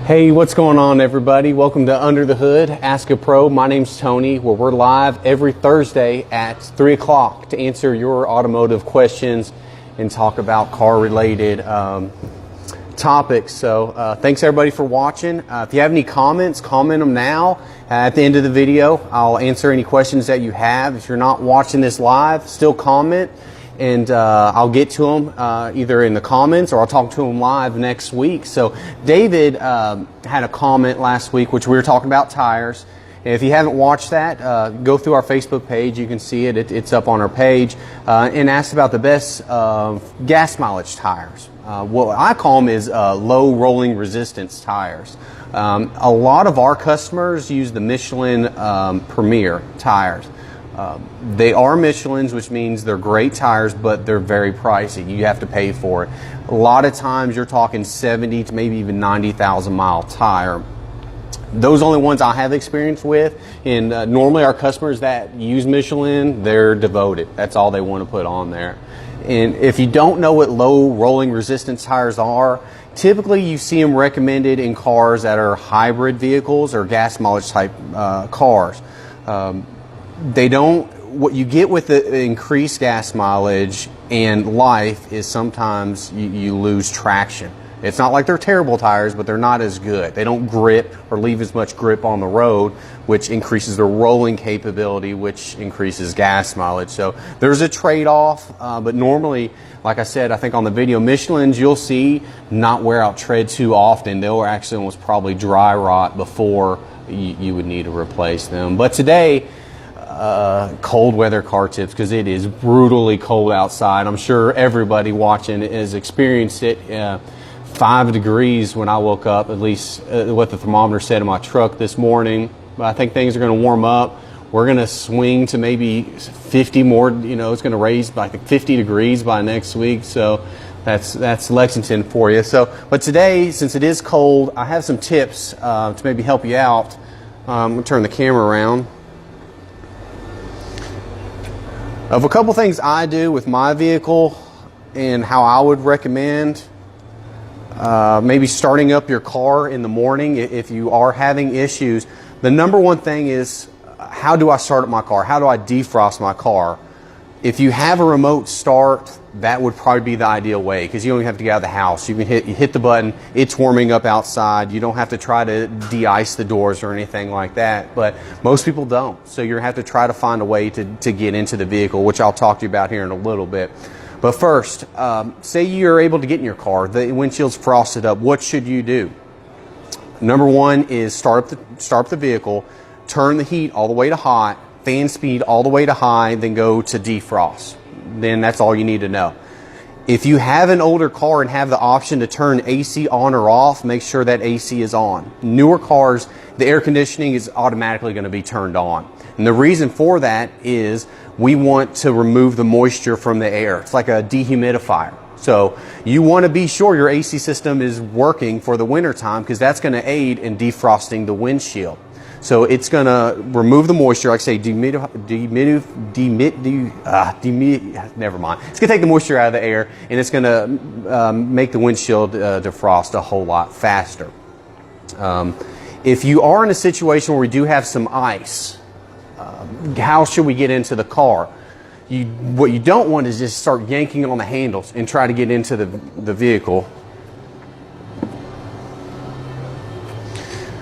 Hey, what's going on, everybody? Welcome to Under the Hood, Ask a Pro. My name's Tony, where we're live every Thursday at 3 o'clock to answer your automotive questions and talk about car-related topics. So thanks, everybody, for watching. If you have any comments, comment them now. At the end of the video, I'll answer any questions that you have. If you're not watching this live, still comment, and I'll get to them either in the comments or I'll talk to them live next week. So David had a comment last week, which we were talking about tires. And if you haven't watched that, go through our Facebook page. You can see it. It's up on our page. And asked about the best gas mileage tires. What I call them is low rolling resistance tires. A lot of our customers use the Michelin Premier tires. They are Michelin's, which means they're great tires, but they're very pricey. You have to pay for it. A lot of times you're talking 70 to maybe even 90,000 mile tire. Those are only ones I have experience with, and normally our customers that use Michelin, they're devoted. That's all they want to put on there. And if you don't know what low rolling resistance tires are, typically you see them recommended in cars that are hybrid vehicles or gas mileage type cars. What you get with the increased gas mileage and life is sometimes you lose traction. It's not like they're terrible tires, but they're not as good. They don't grip or leave as much grip on the road, which increases their rolling capability, which increases gas mileage. So there's a trade-off, but normally, like I said, I think on the video, Michelin's you'll see not wear out tread too often. They'll actually almost probably dry rot before you would need to replace them. But today, cold weather car tips, because it is brutally cold outside. I'm sure everybody watching has experienced it. 5 degrees when I woke up, at least what the thermometer said in my truck this morning. But I think things are going to warm up. We're going to swing to maybe 50 more. You know, it's going to raise by 50 degrees by next week. So that's Lexington for you. So, but today, since it is cold, I have some tips to maybe help you out. I'm going to turn the camera around. Of a couple things I do with my vehicle and how I would recommend maybe starting up your car in the morning if you are having issues. The number one thing is, how do I start up my car? How do I defrost my car? If you have a remote start, that would probably be the ideal way, because you don't have to get out of the house. You can hit the button, it's warming up outside. You don't have to try to de-ice the doors or anything like that, but most people don't. So you're going to have to try to find a way to get into the vehicle, which I'll talk to you about here in a little bit. But first, say you're able to get in your car, the windshield's frosted up. What should you do? Number one is start up the vehicle, turn the heat all the way to hot, fan speed all the way to high, then go to defrost. Then that's all you need to know. If you have an older car and have the option to turn AC on or off, make sure that AC is on. Newer cars, the air conditioning is automatically going to be turned on. And the reason for that is we want to remove the moisture from the air. It's like a dehumidifier. So you want to be sure your AC system is working for the winter time, because that's going to aid in defrosting the windshield. So it's going to remove the moisture, like I say, never mind. It's going to take the moisture out of the air, and it's going to make the windshield defrost a whole lot faster. If you are in a situation where we do have some ice, how should we get into the car? What you don't want is just start yanking on the handles and try to get into the vehicle.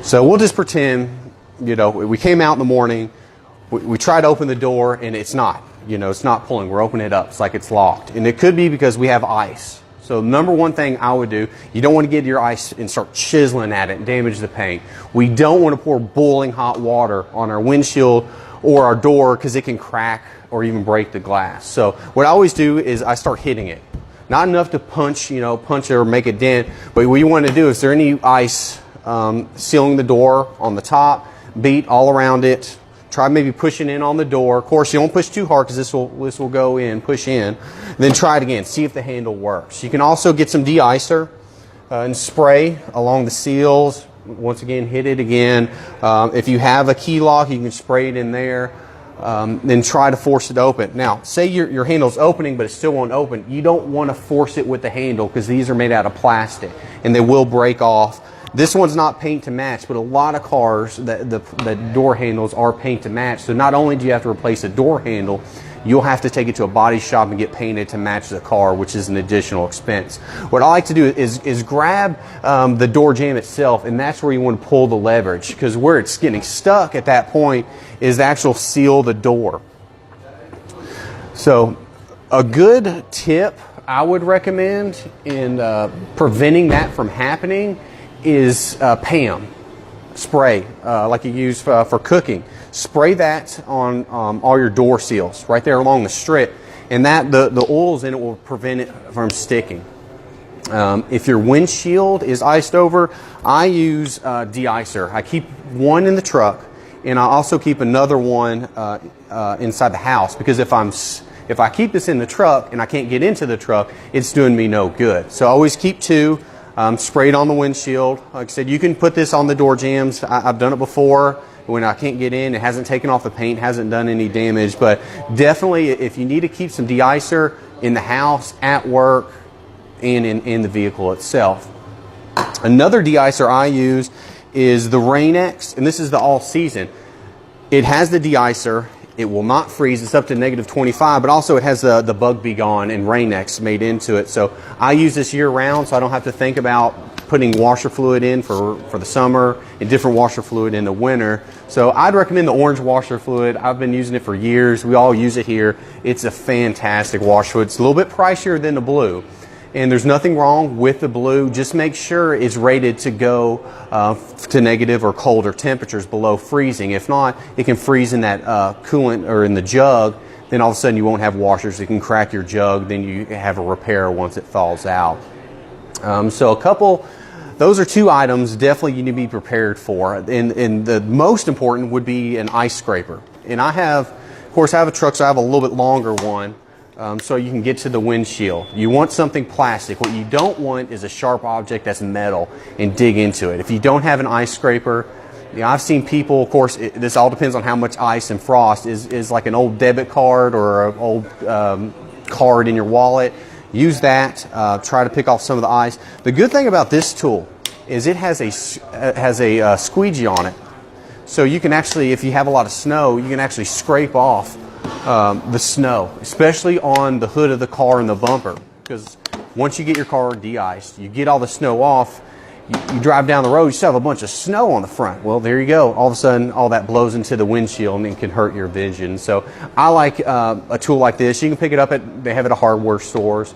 So we'll just pretend, you know, we came out in the morning, we tried to open the door, and it's not pulling. We're opening it up. It's like it's locked. And it could be because we have ice. So number one thing I would do, you don't want to get your ice and start chiseling at it and damage the paint. We don't want to pour boiling hot water on our windshield or our door, because it can crack or even break the glass. So what I always do is I start hitting it. Not enough to punch it or make a dent, but what you want to do, is there any ice sealing the door on the top, beat all around it. Try maybe pushing in on the door. Of course, you don't push too hard, because this will go in, push in. Then try it again. See if the handle works. You can also get some de-icer and spray along the seals. Once again, hit it again. If you have a key lock, you can spray it in there. Then try to force it open. Now, say your handle's opening, but it still won't open. You don't want to force it with the handle, because these are made out of plastic and they will break off. This one's not paint to match, but a lot of cars, the door handles are paint to match. So not only do you have to replace a door handle, you'll have to take it to a body shop and get painted to match the car, which is an additional expense. What I like to do is grab the door jamb itself, and that's where you want to pull the leverage, because where it's getting stuck at that point is the actual seal the door. So a good tip I would recommend in preventing that from happening is PAM spray, like you use for cooking. Spray that on all your door seals right there along the strip, and that the oils in it will prevent it from sticking. If your windshield is iced over, I use de-icer. I keep one in the truck, and I also keep another one inside the house, because if I keep this in the truck and I can't get into the truck, it's doing me no good. So I always keep two sprayed on the windshield. Like I said, you can put this on the door jambs. I've done it before when I can't get in. It hasn't taken off the paint, hasn't done any damage. But definitely, if you need to keep some de-icer in the house, at work, and in the vehicle itself. Another de-icer I use is the Rain-X, and this is the all season. It has the de-icer. It will not freeze. It's up to -25, but also it has the Bug Be Gone and Rain-X made into it. So I use this year round, so I don't have to think about putting washer fluid in for the summer and different washer fluid in the winter. So I'd recommend the orange washer fluid. I've been using it for years. We all use it here. It's a fantastic washer fluid. It's a little bit pricier than the blue. And there's nothing wrong with the blue. Just make sure it's rated to go to negative or colder temperatures below freezing. If not, it can freeze in that coolant or in the jug. Then all of a sudden you won't have washers. It can crack your jug. Then you have a repair once it thaws out. Those are two items definitely you need to be prepared for. And the most important would be an ice scraper. And I have a truck, so I have a little bit longer one. So you can get to the windshield. You want something plastic. What you don't want is a sharp object that's metal and dig into it. If you don't have an ice scraper, I've seen people, of course, this all depends on how much ice and frost is like an old debit card or an old card in your wallet. Use that. Try to pick off some of the ice. The good thing about this tool is it has a squeegee on it. So you can actually, if you have a lot of snow, you can actually scrape off the snow, especially on the hood of the car and the bumper, because once you get your car de-iced, you get all the snow off, you drive down the road, you still have a bunch of snow on the front. Well, there you go. All of a sudden, all that blows into the windshield and it can hurt your vision. So I like a tool like this. You can pick it up they have it at hardware stores.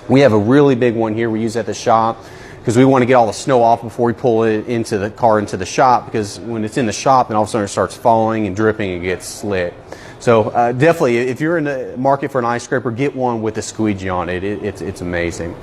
We have a really big one here we use at the shop, because we want to get all the snow off before we pull it into the car, into the shop, because when it's in the shop, then all of a sudden it starts falling and dripping and gets slick. So definitely, if you're in the market for an ice scraper, get one with a squeegee on it. It's amazing.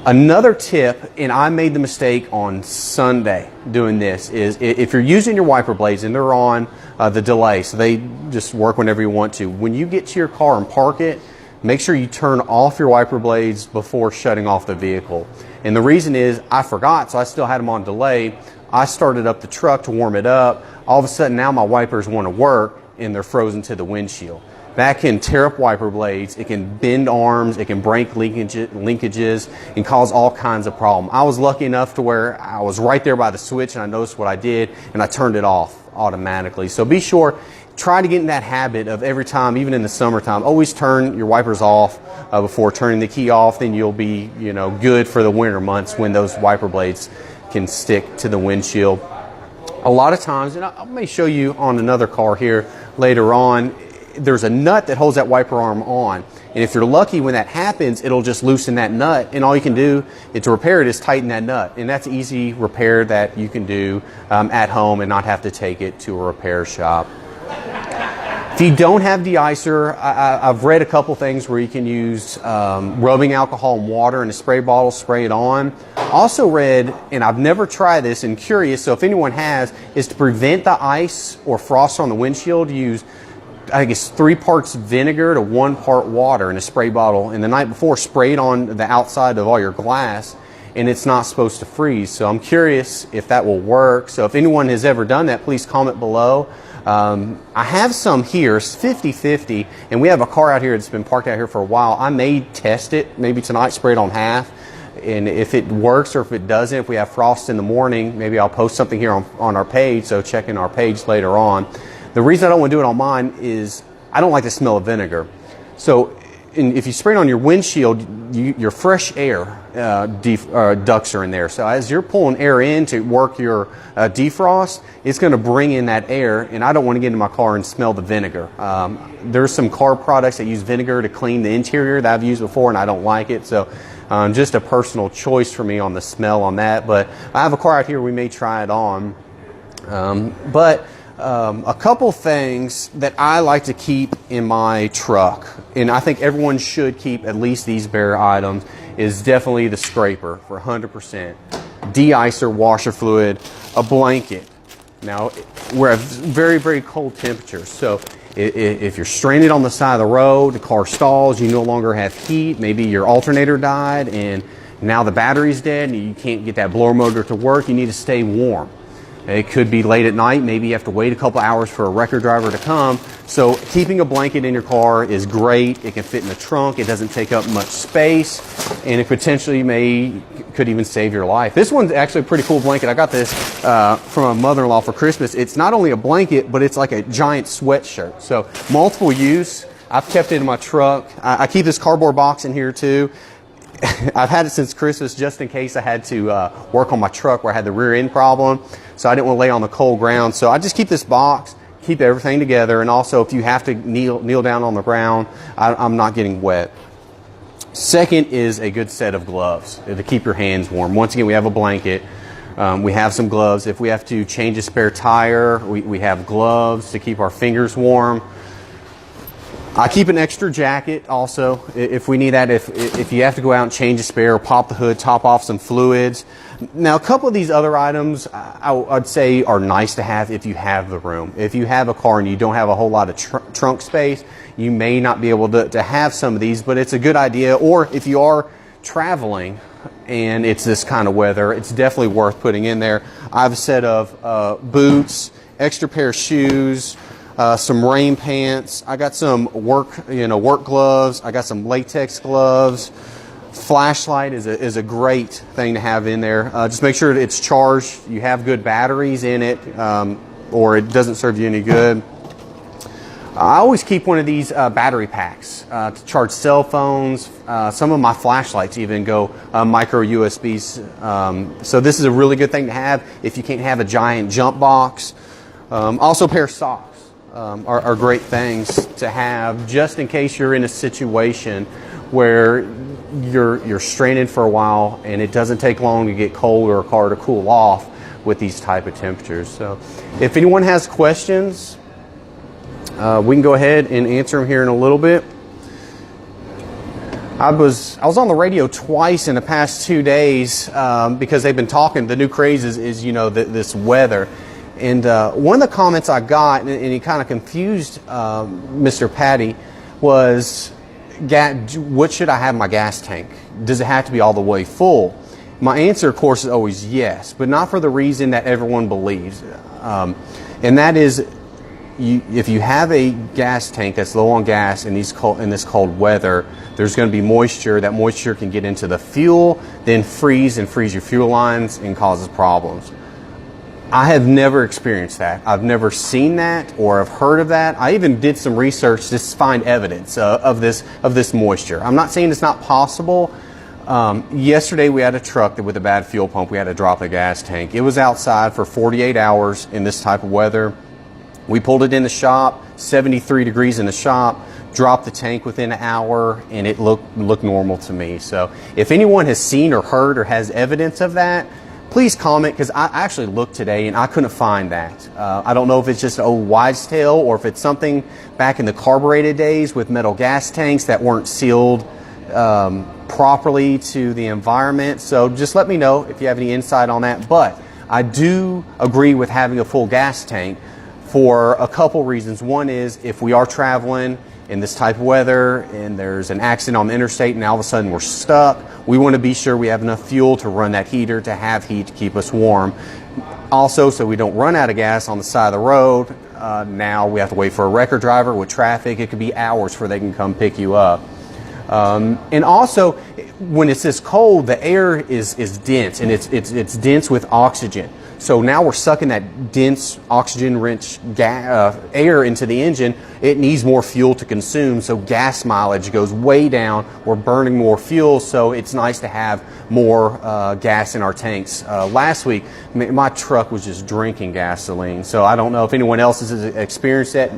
Another tip, and I made the mistake on Sunday doing this, is if you're using your wiper blades and they're on the delay, so they just work whenever you want to, when you get to your car and park it, make sure you turn off your wiper blades before shutting off the vehicle. And the reason is I forgot, so I still had them on delay. I started up the truck to warm it up. All of a sudden now my wipers want to work and they're frozen to the windshield. That can tear up wiper blades, it can bend arms, it can break linkages and cause all kinds of problems. I was lucky enough to where I was right there by the switch and I noticed what I did and I turned it off automatically. So be sure, try to get in that habit of every time, even in the summertime, always turn your wipers off before turning the key off. Then you'll be, good for the winter months when those wiper blades can stick to the windshield. A lot of times, and I may show you on another car here later on, there's a nut that holds that wiper arm on. And if you're lucky, when that happens, it'll just loosen that nut. And all you can do to repair it is tighten that nut. And that's easy repair that you can do at home and not have to take it to a repair shop. If you don't have de-icer, I've read a couple things where you can use rubbing alcohol and water in a spray bottle, spray it on. Also read, and I've never tried this and curious, so if anyone has, is to prevent the ice or frost on the windshield, use, I guess, 3 parts vinegar to 1 part water in a spray bottle. And the night before, spray it on the outside of all your glass, and it's not supposed to freeze. So I'm curious if that will work. So if anyone has ever done that, please comment below. I have some here, it's 50-50, and we have a car out here that's been parked out here for a while. I may test it, maybe tonight, spray it on half. And if it works or if it doesn't, if we have frost in the morning, maybe I'll post something here on our page, so check in our page later on. The reason I don't want to do it on mine is I don't like the smell of vinegar. So if you spray it on your windshield, your fresh air ducts are in there. So as you're pulling air in to work your defrost, it's going to bring in that air, and I don't want to get into my car and smell the vinegar. There's some car products that use vinegar to clean the interior that I've used before, and I don't like it. So just a personal choice for me on the smell on that. But I have a car out here, we may try it on. A couple things that I like to keep in my truck, and I think everyone should keep at least these bare items, is definitely the scraper for 100%, de-icer, washer fluid, a blanket. Now, we're at very, very cold temperatures, so if you're stranded on the side of the road, the car stalls, you no longer have heat, maybe your alternator died and now the battery's dead and you can't get that blower motor to work, you need to stay warm. It could be late at night, maybe you have to wait a couple hours for a record driver to come. So keeping a blanket in your car is great. It can fit in the trunk, it doesn't take up much space, and it potentially could even save your life. This one's actually a pretty cool blanket. I got this from a mother-in-law for Christmas. It's not only a blanket, but it's like a giant sweatshirt. So multiple use. I've kept it in my truck. I keep this cardboard box in here too. I've had it since Christmas just in case I had to work on my truck where I had the rear end problem. So I didn't want to lay on the cold ground. So I just keep this box, keep everything together. And also if you have to kneel down on the ground, I'm not getting wet. Second is a good set of gloves to keep your hands warm. Once again, we have a blanket. We have some gloves. If we have to change a spare tire, we have gloves to keep our fingers warm. I keep an extra jacket also if we need that, if you have to go out and change a spare or pop the hood, top off some fluids. Now, a couple of these other items I'd say are nice to have if you have the room. If you have a car and you don't have a whole lot of trunk space, you may not be able to have some of these, but it's a good idea. Or if you are traveling and it's this kind of weather, it's definitely worth putting in there. I have a set of boots, extra pair of shoes, some rain pants. I got some work gloves. I got some latex gloves. Flashlight is a great thing to have in there. Just make sure it's charged. You have good batteries in it, or it doesn't serve you any good. I always keep one of these battery packs to charge cell phones. Some of my flashlights even go micro USBs. So this is a really good thing to have if you can't have a giant jump box. Also, a pair of socks. Are great things to have just in case you're in a situation where you're stranded for a while and it doesn't take long to get cold or a car to cool off with these type of temperatures. So if anyone has questions, we can go ahead and answer them here in a little bit. I was on the radio twice in the past 2 days because they've been talking. The new craze is this weather. And one of the comments I got, and he kind of confused Mr. Patty, was, what should I have in my gas tank? Does it have to be all the way full? My answer, of course, is always yes, but not for the reason that everyone believes. And that is, if you have a gas tank that's low on gas in this cold weather, there's going to be moisture. That moisture can get into the fuel, then freeze your fuel lines and causes problems. I have never experienced that. I've never seen that or have heard of that. I even did some research to find evidence of this moisture. I'm not saying it's not possible. Yesterday we had a truck that with a bad fuel pump, we had to drop the gas tank. It was outside for 48 hours in this type of weather. We pulled it in the shop, 73 degrees in the shop, dropped the tank within an hour, and it looked normal to me. So if anyone has seen or heard or has evidence of that, please comment, because I actually looked today and I couldn't find that. I don't know if it's just an old wives' tale or if it's something back in the carbureted days with metal gas tanks that weren't sealed properly to the environment. So just let me know if you have any insight on that. But I do agree with having a full gas tank for a couple reasons. One is if we are traveling in this type of weather and there's an accident on the interstate and all of a sudden we're stuck, we want to be sure we have enough fuel to run that heater, to have heat to keep us warm. Also, so we don't run out of gas on the side of the road. Now we have to wait for a record driver with traffic. It could be hours before they can come pick you up. And also, when it's this cold, the air is dense, and it's dense with oxygen. So now we're sucking that dense oxygen-rich air into the engine. It needs more fuel to consume, so gas mileage goes way down. We're burning more fuel, so it's nice to have more gas in our tanks. Last week, my truck was just drinking gasoline, so I don't know if anyone else has experienced that.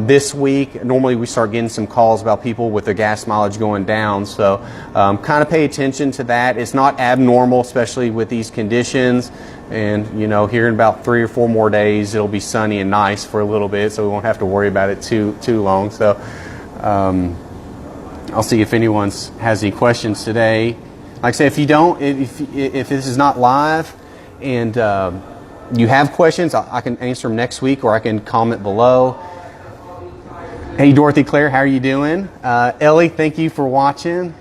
This week, normally we start getting some calls about people with their gas mileage going down, so kind of pay attention to that. It's not abnormal, especially with these conditions. And, you know, here in about 3 or 4 more days, it'll be sunny and nice for a little bit, so we won't have to worry about it too long. So I'll see if anyone has any questions today. Like I say, if you don't, if this is not live and you have questions, I can answer them next week, or I can comment below. Hey, Dorothy Claire, how are you doing? Ellie, thank you for watching.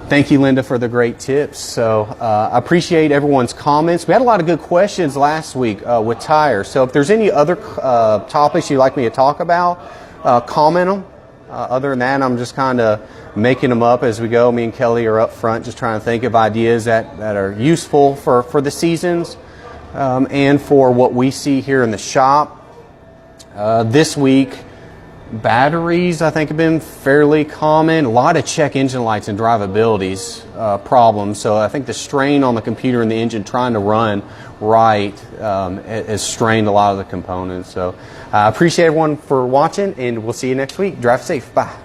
Thank you, Linda, for the great tips. So I appreciate everyone's comments. We had a lot of good questions last week with tires. So if there's any other topics you'd like me to talk about, comment them. Other than that, I'm just kind of making them up as we go. Me and Kelly are up front just trying to think of ideas that are useful for the seasons and for what we see here in the shop. This week, batteries, I think, have been fairly common. A lot of check engine lights and drivabilities problems. So I think the strain on the computer and the engine trying to run right has strained a lot of the components. So I appreciate everyone for watching, and we'll see you next week. Drive safe. Bye.